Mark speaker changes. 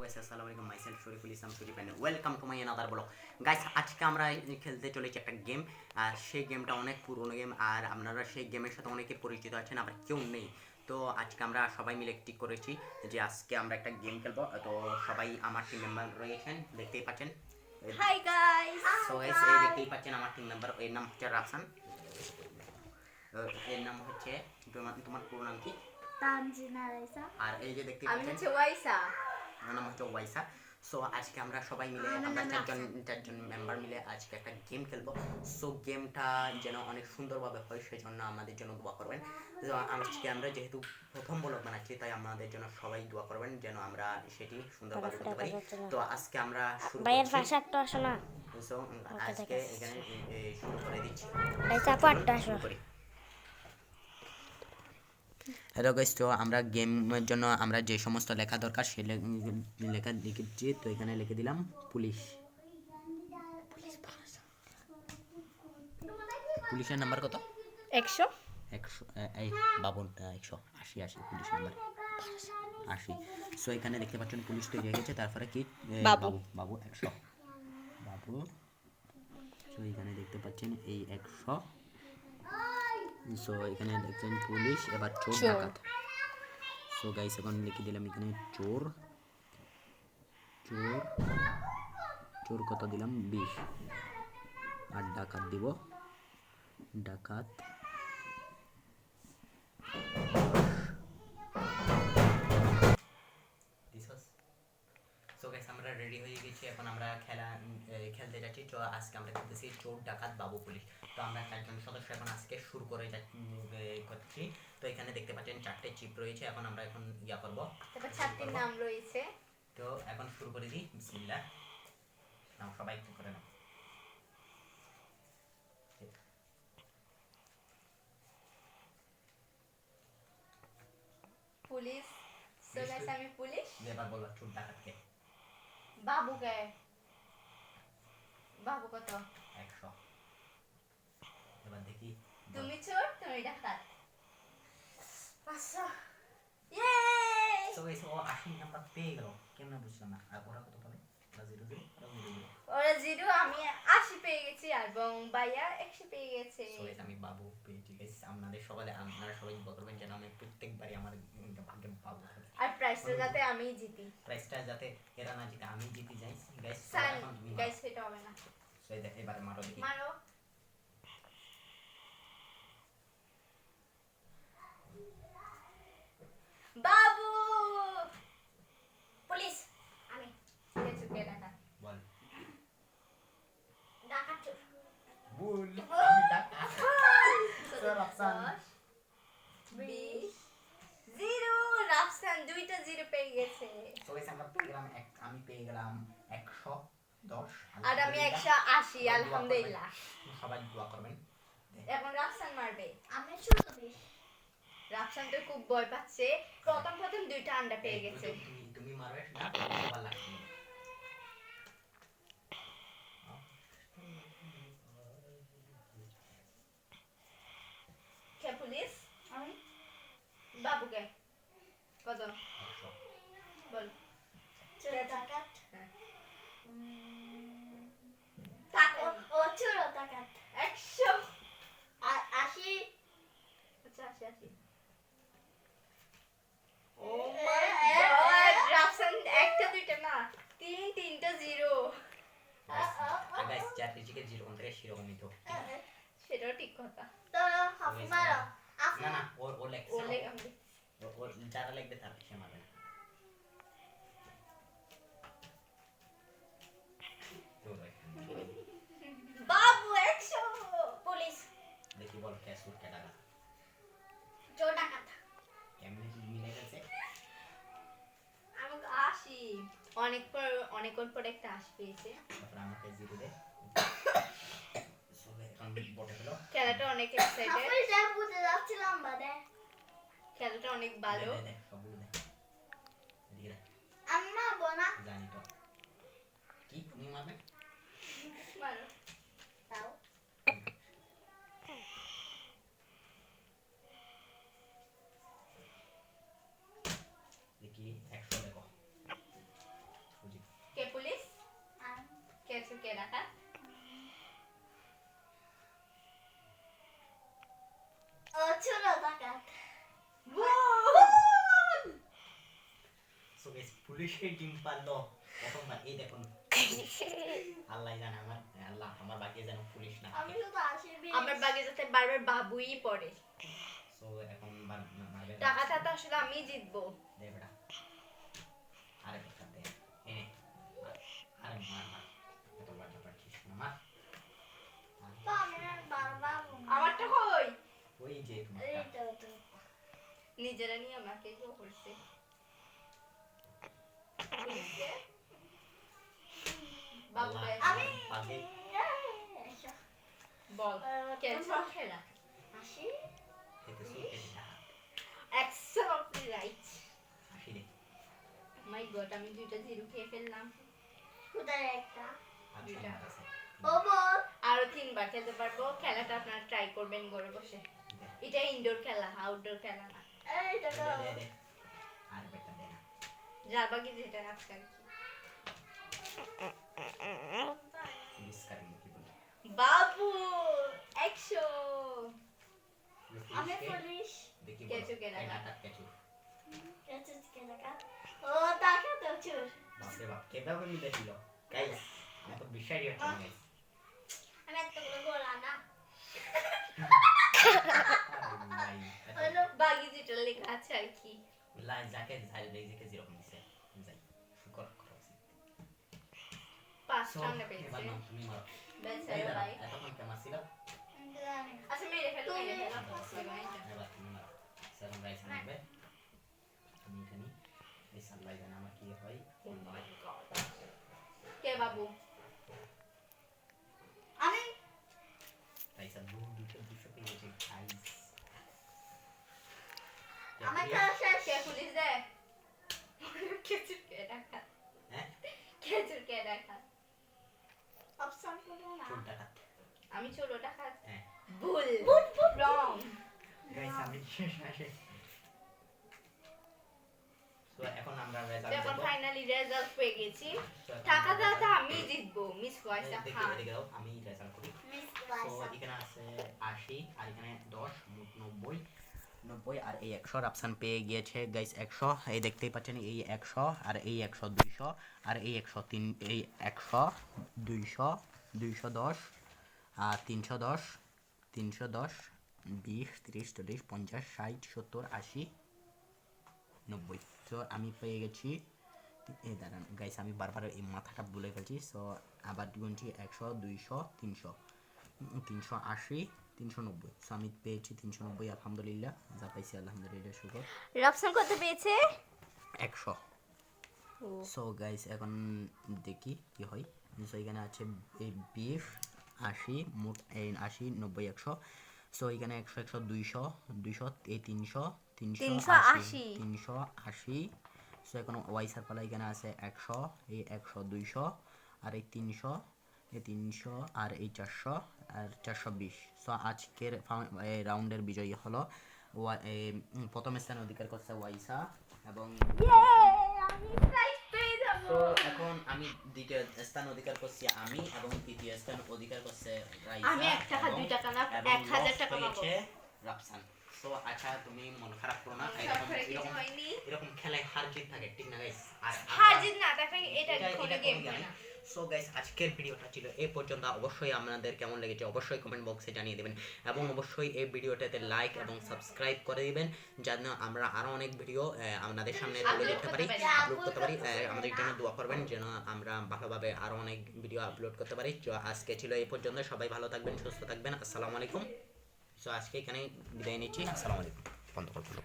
Speaker 1: Guys আসসালামু আলাইকুম myself Shariful Islam Sharif and welcome to my another blog guys আজকে আমরা খেলতে চলেছি একটা গেম আর সেই গেমটা অনেক পুরনো গেম আর আপনারা সেই গেমের সাথে অনেকে পরিচিত আছেন আবার কেউ নেই তো আজকে আমরা সবাই মিলে ঠিক করেছি যে আজকে আমরা একটা গেম খেলবো তো সবাই আমার টিম মেম্বার রয়েছেন দেখতেই পাচ্ছেন
Speaker 2: হাই গাইস
Speaker 1: সো গাইস এই দেখতেই পাচ্ছেন আমার টিম মেম্বার এর নাম হচ্ছে রাফসান এর নাম হচ্ছে তোমার পুরো নাম কি
Speaker 2: তানজিনা রাইসা
Speaker 1: আর এই যে দেখতেই
Speaker 2: আমি
Speaker 1: পাচ্ছেন
Speaker 2: হচ্ছে ওয়াইসা
Speaker 1: আমার নাম হচ্ছে ওয়াইসা সো আজকে আমরা সবাই মিলে আমরা চারজন মেম্বার মিলে আজকে একটা গেম খেলবো সো গেমটা যেন অনেক সুন্দরভাবে হয় সেই জন্য আমাদের জন্য দোয়া করবেন আজকে আমরা যেহেতু প্রথম ব্লগ বানাচ্ছি তাই আমাদের জন্য সবাই দোয়া করবেন যেন আমরা সেটি সুন্দরভাবে করতে পারি তো আজকে আমরা শুরু
Speaker 3: ভাইয়ের পাশে একটা আসো না
Speaker 1: সো আজকে এখানে শুরু করে দিচ্ছি
Speaker 3: আসো
Speaker 1: হ্যালো গাইস তো আমরা গেমের জন্য আমরা যে সমস্ত লেখা দরকার সেই লেখা লিখেছি তো এখানে লিখে দিলাম পুলিশ পুলিশের নাম্বার কত
Speaker 2: 100
Speaker 1: এই বাবন 180 পুলিশ নাম্বার 80 সো এখানে দেখতে পাচ্ছেন পুলিশ তৈরি হয়ে গেছে তারপরে কি বাবু বাবু 100 বাবু সো এখানে দেখতে পাচ্ছেন এই 100 সো এখানে দেখছেন পুলিশ এবার চোর ডাকাত সো গাইস এখন লিখে দিলাম এখানে চোর চোর চোর কত দিলাম 20 আর ডাকাত দিব ডাকাত সো গাইস আমরা রেডি হয়ে গেছি এখন আমরা খেলতে যাচ্ছি তো আজকে আমরা খেলতেছি চোর ডাকাত বাবু পুলিশ তো আমরা চারজন সদস্য এখন আজকে শুরু করে করছি তো এখানে দেখতে পাচ্ছেন চারটে চিপ রয়েছে এখন আমরা ইয়া করব
Speaker 2: তারপর চারটির নাম রয়েছে
Speaker 1: তো এখন শুরু করে দিই বিসমিল্লাহ নাও সবাই একটু করে নাও
Speaker 2: পুলিশ সো গাইস আমি পুলিশ
Speaker 1: এবার বলো চোর ডাকাতকে
Speaker 2: বাবুকে বাবু কত
Speaker 1: 100 এবার দেখি
Speaker 2: তুমি চোর তুমি ডাকাত 500 ইয়ে
Speaker 1: সো গাইস ও 80 নাম্বার পেয়ে গেল কেমনে বুঝলাম না আর ওরা কত পাবে ওরা 0 0
Speaker 2: ওরা 0 আমি 80 পেয়ে গেছি আর ভাইয়া 100 পেয়ে গেছে
Speaker 1: সো গাইস আমি বাবু পেয়েছি গাইস আপনারা সবাই বলবেন যেন আমি প্রত্যেকবারই আমার ভাগ্যে বাবু থাকে
Speaker 2: আর প্রাইসটা যাতে আমি জিতি
Speaker 1: প্রাইসটা যাতে এরা না জিতে আমি জিতে যাই গাইস
Speaker 2: গাইস এটা হবে না
Speaker 1: সো এবারে মারো দেখি
Speaker 2: মারো বাবু পুলিশ আমি কে চুকে ডাকাত
Speaker 1: বল
Speaker 2: ডাকাত চোর
Speaker 1: ভুল আমি ডাকাত স্যার রাফসান
Speaker 2: 20 0 রাফসান দুইটা 0 পেয়ে গেছে
Speaker 1: সো গাইস আমরা পেয়ে গেলাম আমি পেয়ে গেলাম 110
Speaker 2: আর আমি 180 আলহামদুলিল্লাহ
Speaker 1: সবাই দোয়া করবেন
Speaker 2: এখন রাফসান মারবে
Speaker 3: আমি শুরু করি
Speaker 2: রাফসান তো খুব ভয় পাচ্ছে প্রথম দুইটা আন্ডা পেয়ে গেছে
Speaker 1: তুমি মারবে না ভালো লাগছে
Speaker 2: কে পুলিশ আমি বাবুকে কত
Speaker 1: 100
Speaker 2: বল
Speaker 3: চোর ডাকাত
Speaker 2: টাকা
Speaker 3: ও চোর ডাকাত
Speaker 2: 100
Speaker 3: 80
Speaker 2: আচ্ছা 80 ও মাই গড রাফসান একটা দুইটা না তিনটা 0
Speaker 1: গাইস চার পিছিয়ে 0 কোন থেকে 0 কোন নিতো
Speaker 2: সেটাও ঠিক কথা
Speaker 3: তো হাফি মারো
Speaker 1: না না ওর লেগ
Speaker 2: ওলে আমি
Speaker 1: ওর যারা লাগবে তার সে মারবে
Speaker 2: বাবু 100
Speaker 3: পুলিশ
Speaker 1: দেখি বল ক্যাসুর কে টাকা
Speaker 3: চোর ডাকাত
Speaker 1: কেমনে কি মিলে গেছে
Speaker 2: আমাকে 80 অনেকক্ষণ পর একটা 80 পেয়েছে
Speaker 1: তারপর আমাকে 0 দে সবাই এখন বটে হলো
Speaker 2: খেলাটা অনেক এক্সাইটেড
Speaker 3: হাফি যা বুঝে যাচ্ছিলাম বাদে
Speaker 2: খেলাটা অনেক ভালো
Speaker 1: দে সবগুলো দে এদিকে দে
Speaker 3: আম্মা বোনা
Speaker 1: জানি তো কি তুমি মারবে
Speaker 2: মারো
Speaker 3: তাও
Speaker 1: দেখি 100 দেখো
Speaker 2: রাখা
Speaker 3: ও ছোট ডাকাত
Speaker 1: সো গাইস পুলিশের টিম পারলো প্রথমবার। এই দেখুন আল্লাহ জানে আমার বাকি যেন পুলিশ না
Speaker 3: আমি
Speaker 1: থাকে।
Speaker 3: শুধু আসি
Speaker 2: আমার বাগে যাতে বারবার বাবুই পড়ে
Speaker 1: সো এখন মারবে
Speaker 2: টাকাটা তো আসলে আমি জিতবো
Speaker 1: দে বেটা। আরে বেটা দে এনে মার। আরে মার মার এত বাটা পাচ্ছিস না মার।
Speaker 3: তো আমি বারবার
Speaker 2: আমারটা কই
Speaker 1: ওই যে
Speaker 3: এই
Speaker 1: তোমারটা
Speaker 3: তো
Speaker 2: নিজেরা নিয়ে আমাকে কেউ করছে বাবু
Speaker 1: আল্লাহ,
Speaker 2: দেখ,
Speaker 3: আমি
Speaker 1: পাশে
Speaker 2: বল ক্যান্সার খেলা
Speaker 3: আসি
Speaker 1: খেতেছো খেতে টাকা
Speaker 2: এক্সেলেন্টলি রাইট
Speaker 1: আসি দে
Speaker 2: মাই গড আমি দুইটা জিরো খেয়ে ফেললাম
Speaker 3: কোথায় একটা
Speaker 1: আর
Speaker 2: দুইটা।
Speaker 1: তোমার আছে
Speaker 3: ও বল
Speaker 2: আরো 3 বার খেলতে পারবো খেলাটা আপনারা ট্রাই করবেন ঘরে বসে
Speaker 1: দে
Speaker 2: এটা ইনডোর খেলা আউটডোর খেলা না
Speaker 3: এই দেখো
Speaker 1: দে দে আর বেটা দে না
Speaker 2: যার বাকি যেটা আজকাল
Speaker 1: পুলিশ কারি কি বলে
Speaker 2: বাবু 100
Speaker 3: আমি পুলিশ
Speaker 1: দেখি
Speaker 2: কেঁচু কে
Speaker 1: এই
Speaker 2: ডাকা?
Speaker 1: ডাকাত কেঁচু
Speaker 3: কেটে ডাকাত ও ডাকাত তো চোর
Speaker 1: বাপরে বাপ কিভাবে মিলেছিল গাইস এত বিশ্বাসই হচ্ছে না গাইস
Speaker 3: আমি এতগুলো বলা না
Speaker 1: ভাই
Speaker 3: হলো
Speaker 2: বাকি যেটা লেখা আছে আর কি
Speaker 1: লাই যাকে যাই লেজেকে যেরকম দিছে যাই শুকর করো সো
Speaker 2: 5টা আমরা
Speaker 1: এবার
Speaker 2: পেয়েছি
Speaker 1: নাও তুমি মারো
Speaker 2: বেশ
Speaker 1: এই
Speaker 2: চলো
Speaker 1: দাঁড়াও,
Speaker 2: ভাই
Speaker 1: এতক্ষণ কেমন ছিল
Speaker 2: আচ্ছা মেরে ফেলো মেরে ফেলো
Speaker 1: এবার তুমি মারো সেরকম গাইস আনবে আমি এখানে এই সাল্লাই জানা আমার কি হয়
Speaker 2: কে বাবু
Speaker 3: আমি
Speaker 1: গাইস আর দুটো পেয়েছে গাইস
Speaker 3: আমার খেলা শেষ
Speaker 2: কে পুলিশ দে খেজুর কে ডাকা
Speaker 1: হ্যাঁ
Speaker 2: খেজুর কে ডাকা
Speaker 3: অপশন করো না
Speaker 1: চোর ডাকাত
Speaker 2: আমি ছোট ডাকা
Speaker 1: হ্যাঁ
Speaker 2: ভুল রং
Speaker 1: গাইস আমি শেষ আসে সো এখন আমরা রেজাল্ট
Speaker 2: যখন
Speaker 1: দেব
Speaker 2: ফাইনালি রেজাল্ট পেয়ে গেছি
Speaker 1: So, এখন
Speaker 2: টাকা
Speaker 1: আমরা
Speaker 2: দাও তো আমি জিতবো মিস ওয়াইসা
Speaker 1: দেখি
Speaker 2: খান
Speaker 1: এদিকে দাও আমি রেজাল্ট করি
Speaker 3: মিস
Speaker 1: তো
Speaker 3: ওয়াইসা
Speaker 1: এখানে আছে 80 আর এখানে 10 মোট 90 আর এই 100 অপশন পেয়ে গিয়েছে গাইস 100 এই দেখতেই পাচ্ছেন এই 100 আর এই 100 200 আর এই 100 এই 100 200 210 আর 310 310 20 30 40 50 60 70 80 90 তো আমি পেয়ে গেছি এই দাঁড়ান গাইস আমি বারবার এই মাথাটা ভুলে গেছি সো আবার গুনছি 100 200 300 380 390 সো আমি পেয়েছি 390 আলহামদুলিল্লাহ যা পাইছি আলহামদুলিল্লাহ শুকর
Speaker 2: রপসন কত পেয়েছে
Speaker 1: 100 সো গাইস এখন দেখি কি হয় সো এখানে আছে এই 20 80 মোট এই 80 90 100 সো এখানে 100 100 200 200 এই 300 380 380 সো এখন ওয়াইসার পালা এখানে আছে 100 এই 100 200 আর এই 300 এই 300 আর এই 400 আর 420 সো আজকের রাউন্ডের বিজয়ী হলো প্রথম স্থান অধিকার করছে ওয়াইসা এবং
Speaker 2: আমি প্রাইজ পেয়ে যাবো
Speaker 1: তো এখন আমি দ্বিতীয় স্থান অধিকার করছি আমি এবং তৃতীয় স্থান অধিকার করছে রাইসা
Speaker 2: আমি 1 টাকা 2 টাকা না
Speaker 1: এবং
Speaker 2: 1000 টাকা
Speaker 1: loss
Speaker 2: পাবো
Speaker 1: পেয়েছে রাফসান। তো আচ্ছা তুমি মন খারাপ করো না
Speaker 2: কিছু হয়নি
Speaker 1: এরকম খেলায় হার জিত থাকে ঠিক না গাইস আর
Speaker 2: হার জিত না দেখো এটা কোনো গেম না
Speaker 1: সো গাইস আজকের ভিডিওটা ছিল এই পর্যন্ত অবশ্যই আপনাদের কেমন লেগেছে অবশ্যই কমেন্ট বক্সে জানিয়ে দেবেন এবং অবশ্যই এই ভিডিওটাতে লাইক এবং সাবস্ক্রাইব করে দিবেন যেন আমরা আরো অনেক ভিডিও আপনাদের সামনে তুলে ধরতে পারি আপলোড করতে পারি আমাদের জন্য দোয়া করবেন যেন আমরা ভালোভাবে আরো অনেক ভিডিও আপলোড করতে পারি তো আজকে ছিল এই পর্যন্ত সবাই ভালো থাকবেন সুস্থ থাকবেন আসসালামু আলাইকুম সো আজকে এখানে বিদায় নিচ্ছি আসসালামু আলাইকুম বন্ধ করুন